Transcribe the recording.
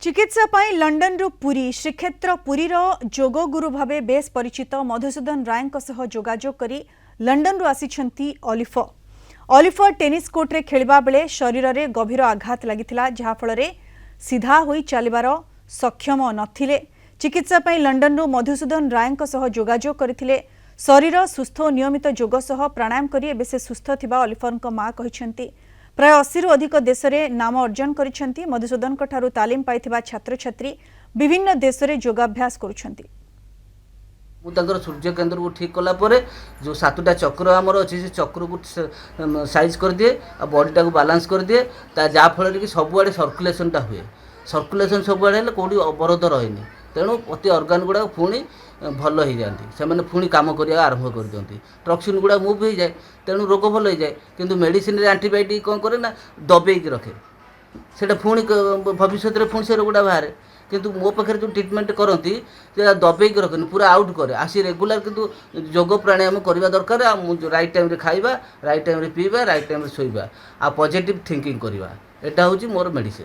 चिकित्सा पाई लंडन रु पुरी श्रीक्षेत्र पुरीर जोग गुरु भावे बेस परिचित मधुसूदन राय जोगाजोग करी लंडन रु आसिछंती ऑलिफर टेनिस कोर्ट रे खेलिबा बेले शरीर रे गभीर आघात लागिथिला जहा फल रे सीधा होई चलिबार सक्षम नथिले। चिकित्सा पाई लंडन रु मधुसूदन राय जोगाजोग करथिले। शरीर सुस्थ और नियमित जोग सह प्राणायाम करी एबे से सुस्थ थिबा ऑलिफर मां कहिसेंती। प्राय 80 रु अधिक देश रे नाम अर्जन करिसेंती। मधुसूदन ठारू तालीम पाइथिबा छात्र छात्री विभिन्न देश रे योगाभ्यास करुछंती। मुझे सूर्य केन्द्र को ठीक कला परे जो 7टा चक्र आमर अच्छी से चक्र को साइज कर दिए और बॉडीटा को बालांस कर दिए जहाँफल कि सबुआड़े सर्कुलेसनटा हुए। सर्कुलेसन सबुआड़े कौटी अवरोध रही तेणु प्रति अर्गान गुड़ा पुणी भल हो जाती से पुणी कम करने आरंभ कर दिखती। टॉक्सिन गुड़ा मुव हो जाए तेणु रोग भल हो जाए किंतु मेडिसिन एंटीबायोटिक कौन करे ना दबेक रखे से पुणी भविष्य में पुणी से रोगटा बाहर किंतु मो पाखे जो ट्रिटमेंट करती दबेक रखनी पूरा आउट करे आसी रेगुलर किंतु योग प्राणायाम करवा दरकार। राइट टाइम रे खाइबा राइट टाइम रे पीवा राइट टाइम रे सोइबा आ पॉजिटिव थिंकिंग करवा एटा होची मोर मेडिसिन।